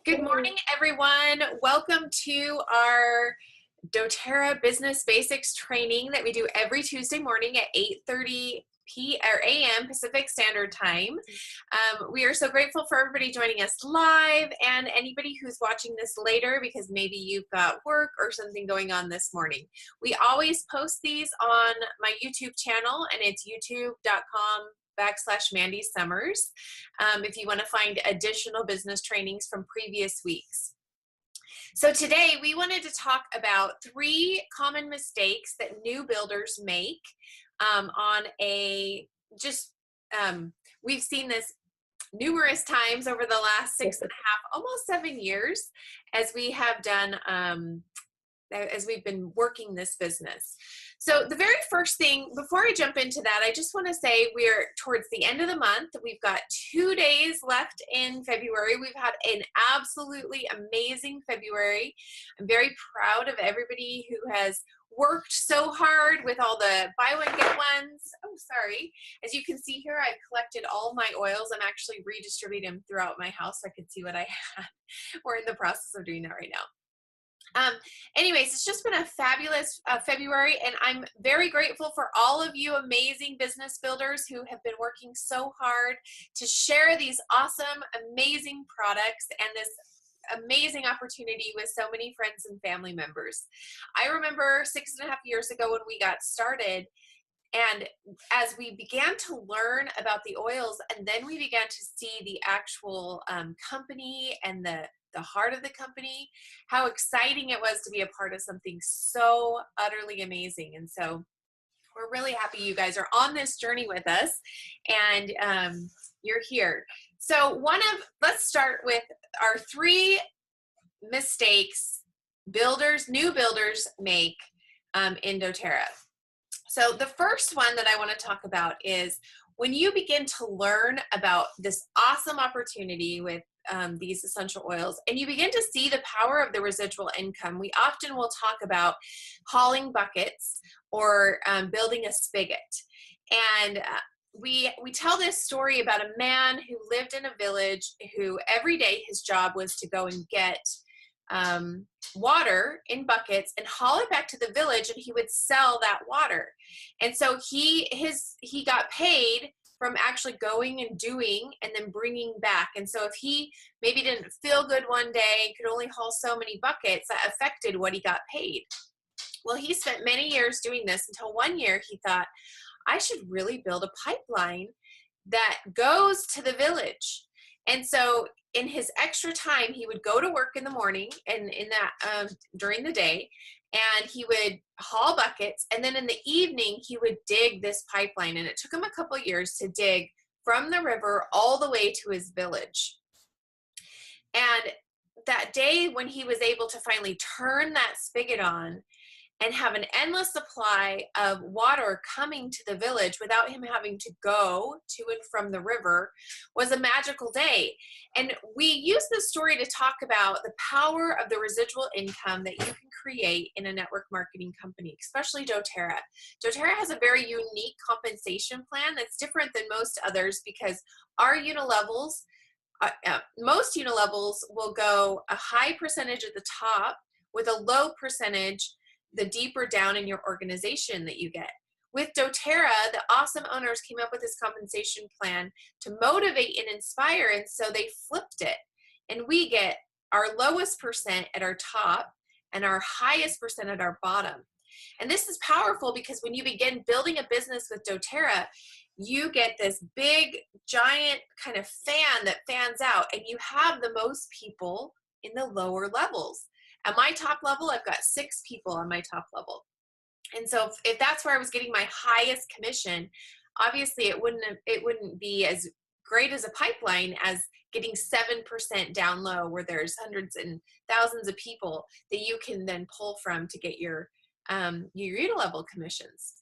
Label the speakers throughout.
Speaker 1: Good morning, everyone. Welcome to our doTERRA Business Basics training that we do every Tuesday morning at 8:30 a.m. Pacific Standard Time. We are so grateful for everybody joining us live and anybody who's watching this later because maybe you've got work or something going on this morning. We always post these on my YouTube channel, and it's youtube.com/Mandy Summers if you want to find additional business trainings from previous weeks. So today we wanted to talk about 3 common mistakes that new builders make we've seen this numerous times over the last 6.5, almost 7 years as we have done as we've been working this business. So the very first thing, before I jump into that, I just want to say we're towards the end of the month. We've got 2 days left in February. We've had an absolutely amazing February. I'm very proud of everybody who has worked so hard with all the buy one, get ones. Oh, sorry. As you can see here, I've collected all my oils. I'm actually redistributing them throughout my house so I can see what I had. We're in the process of doing that right now. Anyways, it's just been a fabulous February, and I'm very grateful for all of you amazing business builders who have been working so hard to share these awesome, amazing products and this amazing opportunity with so many friends and family members. I remember 6.5 years ago when we got started, and as we began to learn about the oils, and then we began to see the actual company and the heart of the company, how exciting it was to be a part of something so utterly amazing. And so we're really happy you guys are on this journey with us, and you're here. So let's start with our 3 mistakes new builders make in doTERRA. So the first one that I want to talk about is when you begin to learn about this awesome opportunity with these essential oils, and you begin to see the power of the residual income. We often will talk about hauling buckets or building a spigot. And we tell this story about a man who lived in a village who every day his job was to go and get water in buckets and haul it back to the village, and he would sell that water. And so he got paid from actually going and doing and then bringing back. And so if he maybe didn't feel good one day, could only haul so many buckets, that affected what he got paid. Well, he spent many years doing this until one year he thought, I should really build a pipeline that goes to the village. And so in his extra time, he would go to work in the morning and during the day, and he would haul buckets. And then in the evening, he would dig this pipeline. And it took him a couple of years to dig from the river all the way to his village. And that day when he was able to finally turn that spigot on and have an endless supply of water coming to the village without him having to go to and from the river was a magical day. And we use this story to talk about the power of the residual income that you can create in a network marketing company, especially doTERRA. doTERRA has a very unique compensation plan that's different than most others because our unilevels, most unilevels will go a high percentage at the top with a low percentage the deeper down in your organization that you get. With doTERRA, the awesome owners came up with this compensation plan to motivate and inspire, and so they flipped it. And we get our lowest percent at our top and our highest percent at our bottom. And this is powerful because when you begin building a business with doTERRA, you get this big, giant kind of fan that fans out, and you have the most people in the lower levels. At my top level, I've got 6 people on my top level. And so if that's where I was getting my highest commission, obviously it wouldn't be as great as a pipeline as getting 7% down low where there's hundreds and thousands of people that you can then pull from to get your level commissions.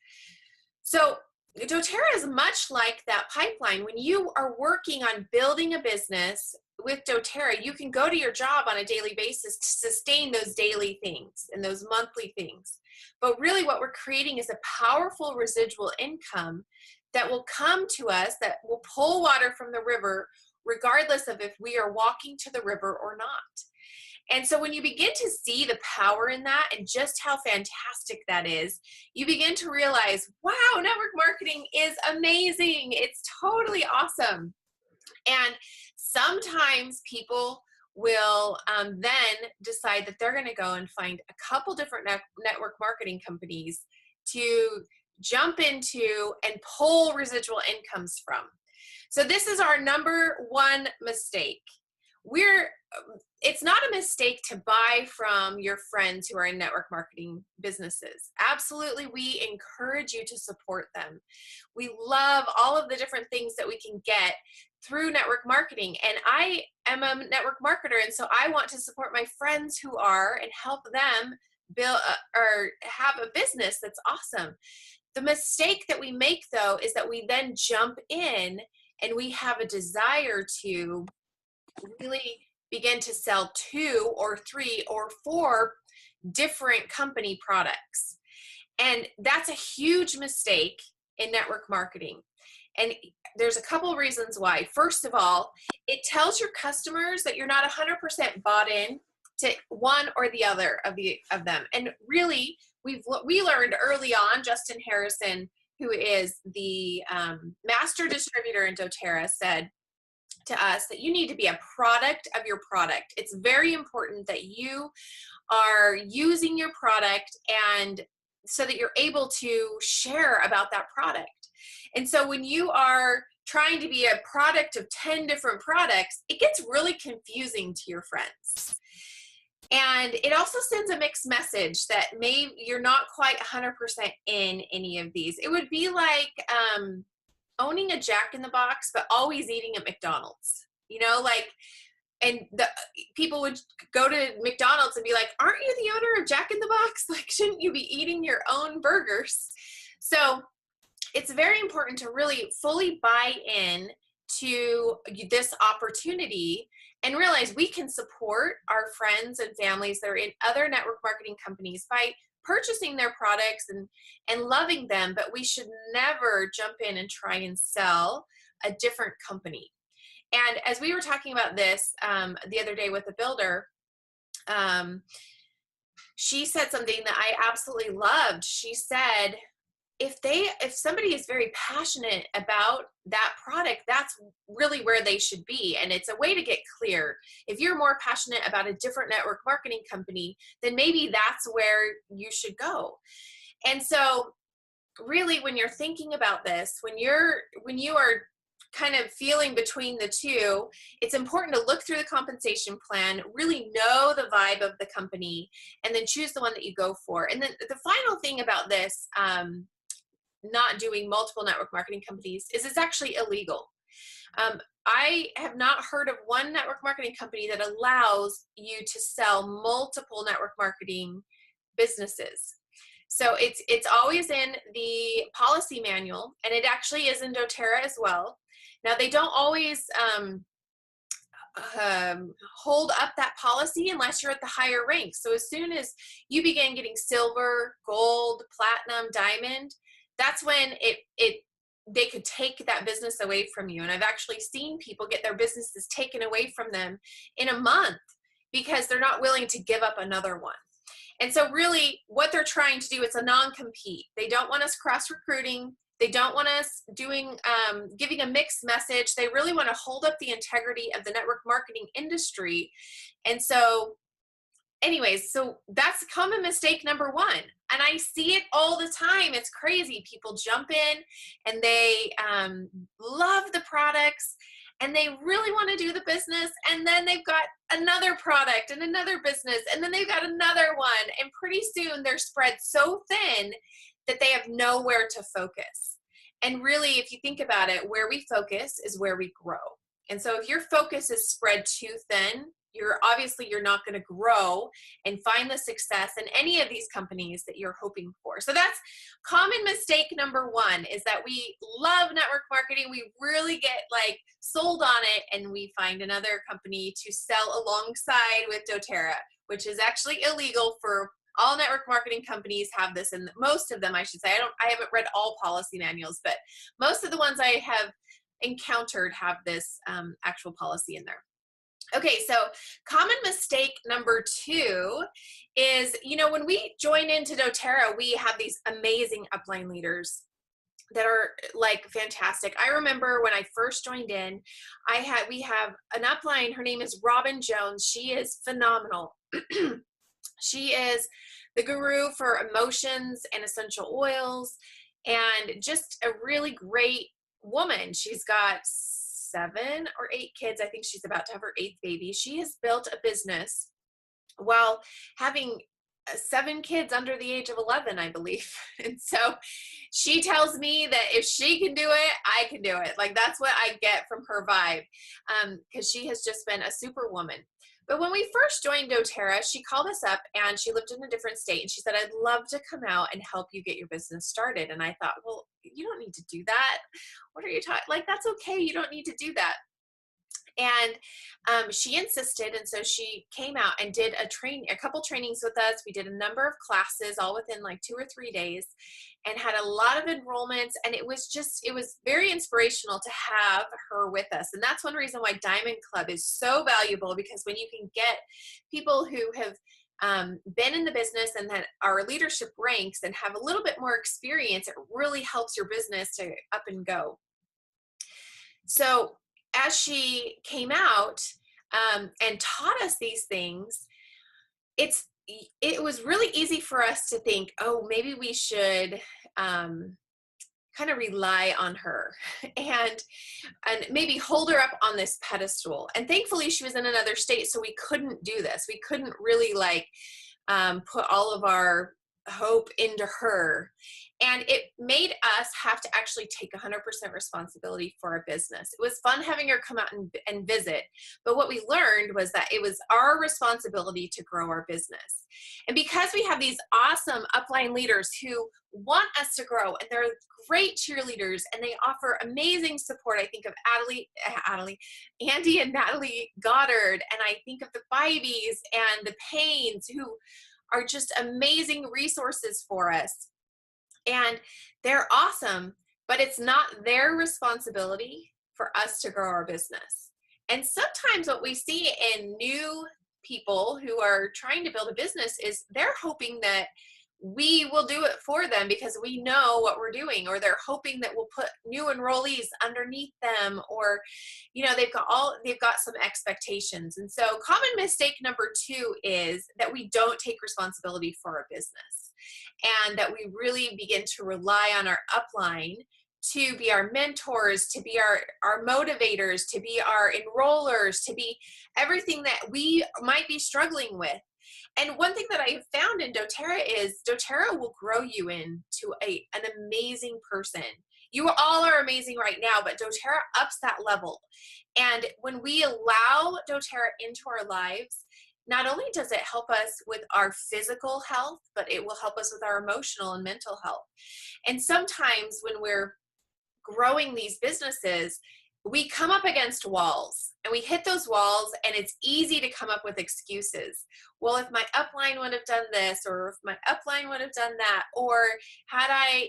Speaker 1: So doTERRA is much like that pipeline. When you are working on building a business with doTERRA, you can go to your job on a daily basis to sustain those daily things and those monthly things. But really what we're creating is a powerful residual income that will come to us, that will pull water from the river regardless of if we are walking to the river or not. And so when you begin to see the power in that and just how fantastic that is, you begin to realize, wow, network marketing is amazing. It's totally awesome. And sometimes people will then decide that they're going to go and find a couple different network marketing companies to jump into and pull residual incomes from. So this is our number one mistake. It's not a mistake to buy from your friends who are in network marketing businesses. Absolutely, we encourage you to support them. We love all of the different things that we can get through network marketing. And I am a network marketer, and so I want to support my friends who are and help them build or have a business that's awesome. The mistake that we make, though, is that we then jump in and we have a desire to really begin to sell 2 or 3 or 4 different company products. And that's a huge mistake in network marketing. And there's a couple of reasons why. First of all, it tells your customers that you're not 100% bought in to one or the other of them. And really, we learned early on, Justin Harrison, who is the master distributor in doTERRA, said to us that you need to be a product of your product. It's very important that you are using your product and so that you're able to share about that product. And so when you are trying to be a product of 10 different products, it gets really confusing to your friends. And it also sends a mixed message that maybe you're not quite 100% in any of these. It would be like owning a Jack in the Box, but always eating at McDonald's, and the people would go to McDonald's and be like, aren't you the owner of Jack in the Box? Like, shouldn't you be eating your own burgers? So it's very important to really fully buy in to this opportunity and realize we can support our friends and families that are in other network marketing companies by purchasing their products and loving them, but we should never jump in and try and sell a different company. And as we were talking about this the other day with a builder, she said something that I absolutely loved. She said, if somebody is very passionate about that product, that's really where they should be. And it's a way to get clear. If you're more passionate about a different network marketing company, then maybe that's where you should go. And so really, when you're thinking about this, when you are kind of feeling between the two, it's important to look through the compensation plan, really know the vibe of the company, and then choose the one that you go for. And then the final thing about this, not doing multiple network marketing companies, is it's actually illegal. I have not heard of one network marketing company that allows you to sell multiple network marketing businesses. So it's always in the policy manual, and it actually is in doTERRA as well. Now, they don't always hold up that policy unless you're at the higher rank. So as soon as you begin getting silver, gold, platinum, diamond, that's when they could take that business away from you. And I've actually seen people get their businesses taken away from them in a month because they're not willing to give up another one. And so really what they're trying to do is a non-compete. They don't want us cross-recruiting. They don't want us giving a mixed message. They really want to hold up the integrity of the network marketing industry. And so anyways, so that's common mistake number one. And I see it all the time. It's crazy. People jump in and they love the products and they really want to do the business. And then they've got another product and another business. And then they've got another one. And pretty soon they're spread so thin that they have nowhere to focus. And really, if you think about it, where we focus is where we grow. And so if your focus is spread too thin, you're not going to grow and find the success in any of these companies that you're hoping for. So that's common mistake number one, is that we love network marketing. We really get sold on it, and we find another company to sell alongside with doTERRA, which is actually illegal. For all network marketing companies have this, and most of them, I should say. I haven't read all policy manuals, but most of the ones I have encountered have this actual policy in there. Okay, so common mistake number 2 is, when we join into doTERRA, we have these amazing upline leaders that are like fantastic. I remember when I first joined in, we have an upline. Her name is Robin Jones. She is phenomenal. She is the guru for emotions and essential oils, and just a really great woman. She's got 7 or 8 kids. I think she's about to have her 8th baby. She has built a business while having 7 kids under the age of 11, I believe. And so she tells me that if she can do it, I can do it. Like, that's what I get from her vibe, because she has just been a superwoman. But when we first joined doTERRA, she called us up, and she lived in a different state, and she said, I'd love to come out and help you get your business started. And I thought, well, you don't need to do that. What are you talking? Like, that's okay. You don't need to do that. And she insisted, and so she came out and did a couple trainings with us. We did a number of classes, all within like 2 or 3 days, and had a lot of enrollments. And it was very inspirational to have her with us. And that's one reason why Diamond Club is so valuable, because when you can get people who have been in the business and that are leadership ranks and have a little bit more experience, it really helps your business to up and go. So as she came out and taught us these things, it was really easy for us to think, oh, maybe we should kind of rely on her and maybe hold her up on this pedestal. And thankfully, she was in another state, so we couldn't do this. We couldn't really put all of our hope into her. And it made us have to actually take 100% responsibility for our business. It was fun having her come out and visit, but what we learned was that it was our responsibility to grow our business. And because we have these awesome upline leaders who want us to grow, and they're great cheerleaders, and they offer amazing support. I think of Andy and Natalie Goddard, and I think of the Bibies and the Paynes, who are just amazing resources for us. And they're awesome, but it's not their responsibility for us to grow our business. And sometimes what we see in new people who are trying to build a business is they're hoping that we will do it for them because we know what we're doing, or they're hoping that we'll put new enrollees underneath them, or they've got some expectations. And so common mistake number 2 is that we don't take responsibility for our business, and that we really begin to rely on our upline to be our mentors, to be our motivators, to be our enrollers, to be everything that we might be struggling with. And one thing that I have found in doTERRA is doTERRA will grow you into an amazing person. You all are amazing right now, but doTERRA ups that level. And when we allow doTERRA into our lives, not only does it help us with our physical health, but it will help us with our emotional and mental health. And sometimes when we're growing these businesses, we come up against walls, and we hit those walls, and it's easy to come up with excuses. Well, if my upline would have done this, or if my upline would have done that, or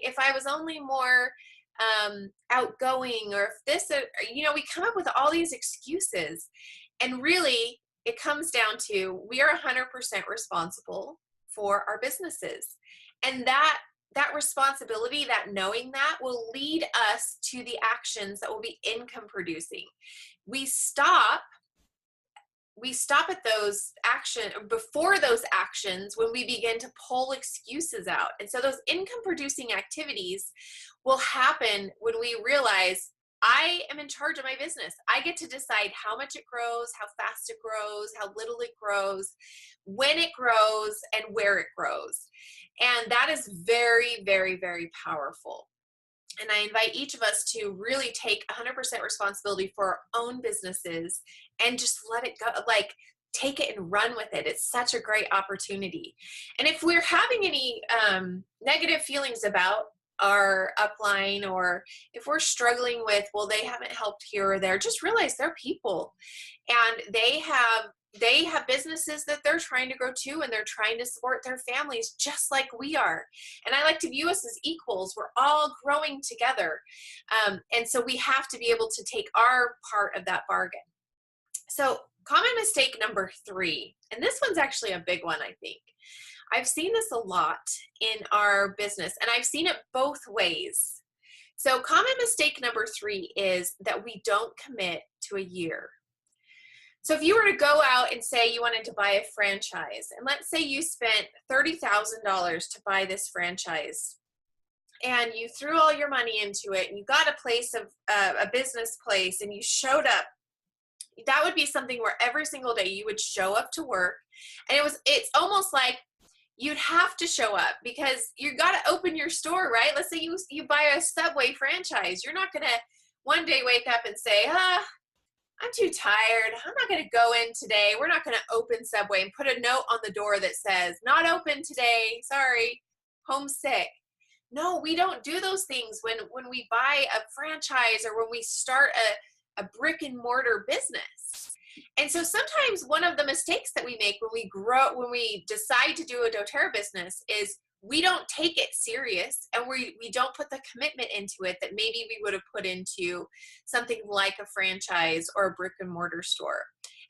Speaker 1: if I was only more outgoing, or if this, we come up with all these excuses. And really, it comes down to, we are 100% responsible for our businesses. And that responsibility, that knowing that, will lead us to the actions that will be income producing. We stop at those before those actions, when we begin to pull excuses out. And so those income producing activities will happen when we realize, I am in charge of my business. I get to decide how much it grows, how fast it grows, how little it grows, when it grows, and where it grows. And that is very, very, very powerful. And I invite each of us to really take 100% responsibility for our own businesses and just let it go. Take it and run with it. It's such a great opportunity. And if we're having any negative feelings about our upline, or if we're struggling with, well, they haven't helped here or there, just realize they're people, and they have they have businesses that they're trying to grow too, and they're trying to support their families just like we are. And I like to view us as equals. We're all growing together. And so we have to be able to take our part of that bargain. So common mistake number 3, and this one's actually a big one, I think. I've seen this a lot in our business, and I've seen it both ways. So common mistake number 3 is that we don't commit to a year. So if you were to go out and say you wanted to buy a franchise, and let's say you spent $30,000 to buy this franchise, and you threw all your money into it, and you got a business place, and you showed up, that would be something where every single day you would show up to work. And it's almost like you'd have to show up because you got to open your store, right? Let's say you buy a Subway franchise. You're not going to one day wake up and say, I'm too tired. I'm not going to go in today. We're not going to open Subway and put a note on the door that says, not open today. Sorry, homesick. No, we don't do those things when we buy a franchise or when we start a brick and mortar business. And so sometimes one of the mistakes that we make when we decide to do a doTERRA business is we don't take it serious, and we don't put the commitment into it that maybe we would have put into something like a franchise or a brick and mortar store.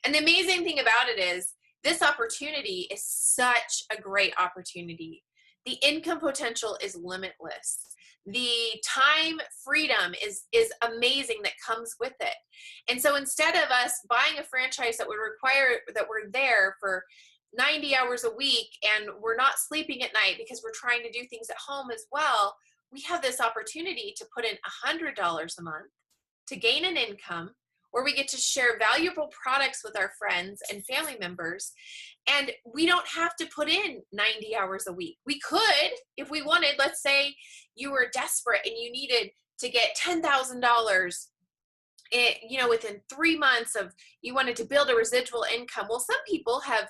Speaker 1: And the amazing thing about it is this opportunity is such a great opportunity. The income potential is limitless. The time freedom is amazing that comes with it. And so instead of us buying a franchise that would require that we're there for 90 hours a week and we're not sleeping at night because we're trying to do things at home as well, we have this opportunity to put in $100 a month to gain an income where we get to share valuable products with our friends and family members. And we don't have to put in 90 hours a week. We could, if we wanted. Let's say you were desperate and you needed to get $10,000 within 3 months of, you wanted to build a residual income. Well, some people have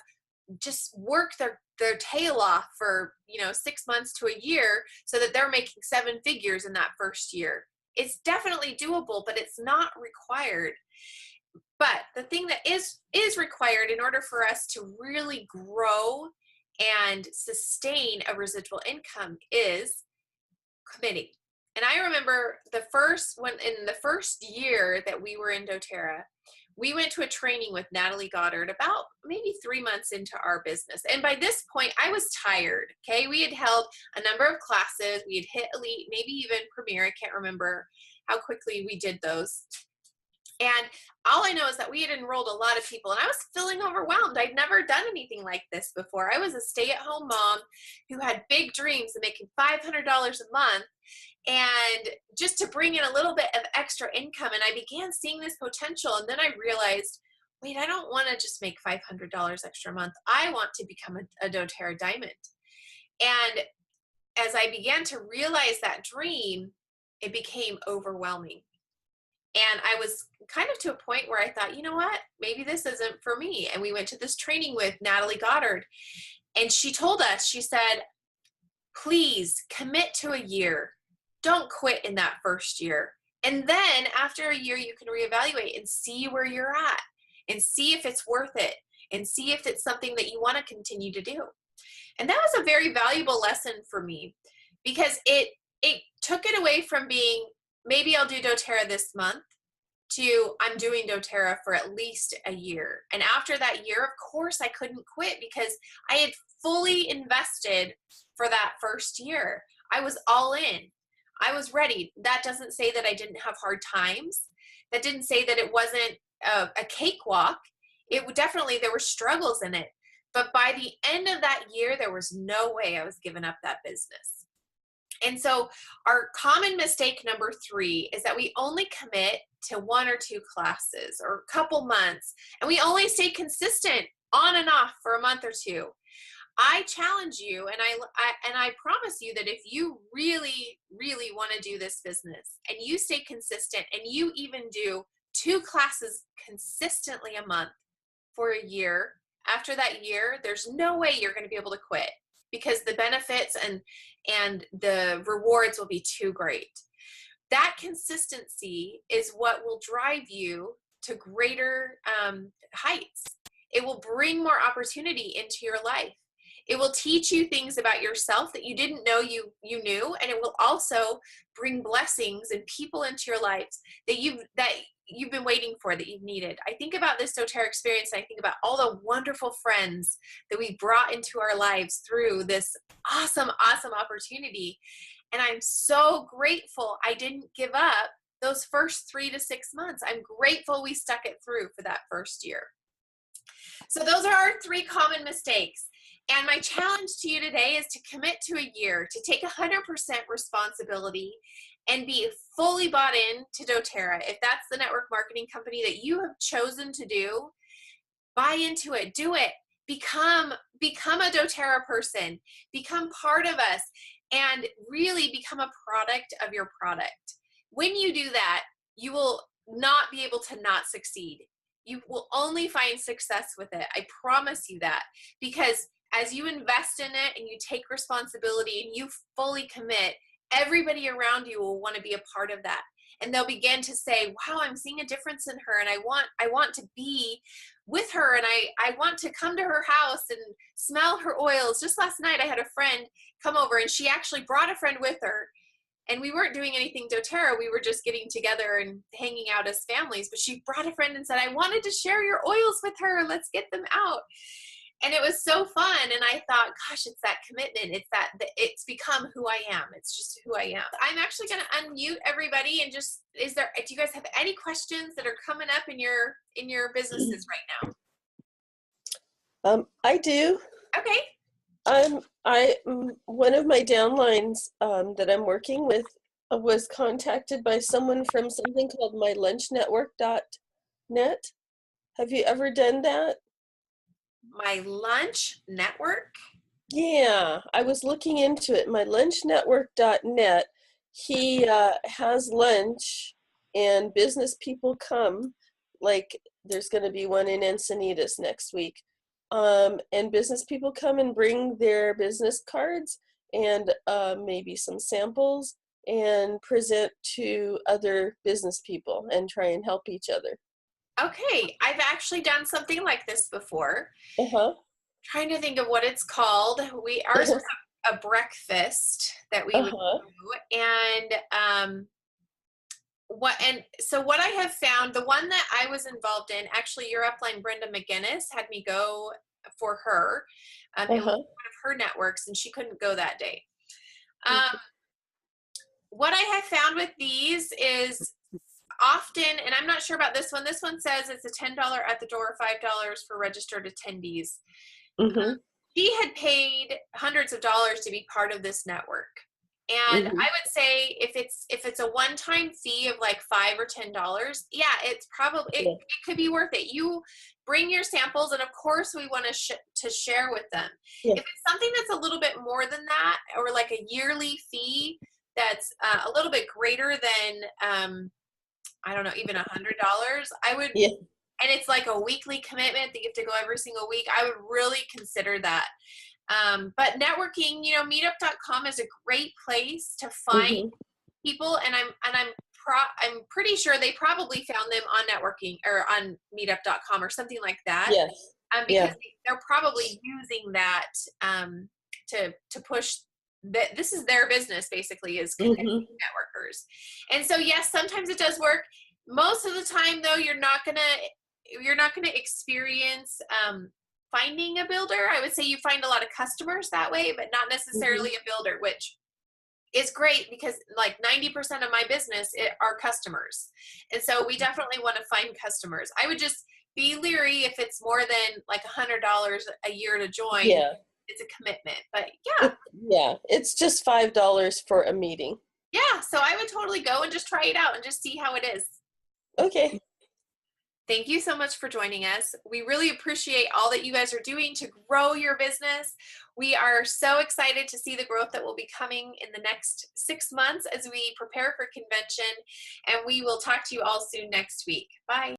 Speaker 1: just worked their tail off for 6 months to a year so that they're making 7 figures in that first year. It's definitely doable, but it's not required. But the thing that is required in order for us to really grow and sustain a residual income is committing. And I remember in the first year that we were in doTERRA, we went to a training with Natalie Goddard about maybe 3 months into our business. And by this point, I was tired, okay? We had held a number of classes. We had hit Elite, maybe even Premier. I can't remember how quickly we did those. And all I know is that we had enrolled a lot of people, and I was feeling overwhelmed. I'd never done anything like this before. I was a stay-at-home mom who had big dreams of making $500 a month, and just to bring in a little bit of extra income. And I began seeing this potential, and then I realized, wait, I don't want to just make $500 extra a month. I want to become a doTERRA Diamond. And as I began to realize that dream, it became overwhelming. And I was kind of to a point where I thought, you know what, maybe this isn't for me. And we went to this training with Natalie Goddard, and she told us, she said, please commit to a year. Don't quit in that first year. And then after a year, you can reevaluate and see where you're at and see if it's worth it and see if it's something that you want to continue to do. And that was a very valuable lesson for me, because it took it away from being, maybe I'll do doTERRA this month, to I'm doing doTERRA for at least a year. And after that year, of course, I couldn't quit because I had fully invested for that first year. I was all in. I was ready. That doesn't say that I didn't have hard times. That didn't say that it wasn't a cakewalk. There were struggles in it. But by the end of that year, there was no way I was giving up that business. And so our common mistake number 3 is that we only commit to 1 or 2 classes or a couple months, and we only stay consistent on and off for a month or 2. I challenge you, and I promise you that if you really, really want to do this business and you stay consistent and you even do 2 classes consistently a month for a year, after that year, there's no way you're going to be able to quit, because the benefits and the rewards will be too great. That consistency is what will drive you to greater heights. It will bring more opportunity into your life. It will teach you things about yourself that you didn't know you knew, and it will also bring blessings and people into your lives that you've been waiting for, that you've needed. I think about this doTERRA experience, and I think about all the wonderful friends that we brought into our lives through this awesome opportunity. And I'm so grateful I didn't give up those first 3 to 6 months. I'm grateful we stuck it through for that first year. So those are our 3 common mistakes. And my challenge to you today is to commit to a year, to take 100% responsibility and be fully bought in to doTERRA. If that's the network marketing company that you have chosen to do, buy into it, do it. Become a doTERRA person, become part of us, and really become a product of your product. When you do that, you will not be able to not succeed. You will only find success with it. I promise you that, because as you invest in it and you take responsibility and you fully commit, everybody around you will want to be a part of that. And they'll begin to say, wow, I'm seeing a difference in her, and I want to be with her, and I want to come to her house and smell her oils. Just last night I had a friend come over, and she actually brought a friend with her, and we weren't doing anything doTERRA. We were just getting together and hanging out as families, but she brought a friend and said, I wanted to share your oils with her. Let's get them out. And it was so fun. And I thought, gosh, it's that commitment. It's become who I am. It's just who I am. I'm actually going to unmute everybody and just, do you guys have any questions that are coming up in your businesses right
Speaker 2: now? I do.
Speaker 1: Okay.
Speaker 2: One of my downlines that I'm working with was contacted by someone from something called mylunchnetwork.net. Have you ever done that?
Speaker 1: My Lunch Network?
Speaker 2: Yeah, I was looking into it. myllunchnetwork.net. He has lunch, and business people come. Like, there's going to be one in Encinitas next week. And business people come and bring their business cards and maybe some samples and present to other business people and try and help each other.
Speaker 1: Okay, I've actually done something like this before.
Speaker 2: Uh-huh.
Speaker 1: Trying to think of what it's called. Ours was a breakfast that we would do, and what I have found, the one that I was involved in, actually your upline Brenda McGinnis had me go for her. It was one of her networks, and she couldn't go that day. What I have found with these is often, and I'm not sure about this one says it's a $10 at the door, $5 for registered attendees. She had paid hundreds of dollars to be part of this network. And I would say if it's a one-time fee of like $5 or $10, yeah, it's probably, it could be worth it. You bring your samples, and of course we want to share with them. If it's something that's a little bit more than that, or like a yearly fee that's a little bit greater than, I don't know, even $100, I would, and it's like a weekly commitment that you have to go every single week, I would really consider that. But networking, meetup.com is a great place to find people, and I'm pretty sure they probably found them on networking or on meetup.com or something like that. Because they're probably using that to push that. This is their business, basically, is connecting networkers. And so yes, sometimes it does work. Most of the time though, you're not gonna experience finding a builder. I would say you find a lot of customers that way, but not necessarily a builder, which is great because like 90% of my business are customers. And so we definitely want to find customers. I would just be leery if it's more than like $100 a year to join. It's a commitment, but
Speaker 2: it's just $5 for a meeting.
Speaker 1: So I would totally go and just try it out and just see how it is.
Speaker 2: Okay.
Speaker 1: Thank you so much for joining us. We really appreciate all that you guys are doing to grow your business. We are so excited to see the growth that will be coming in the next 6 months as we prepare for convention, and we will talk to you all soon next week. Bye.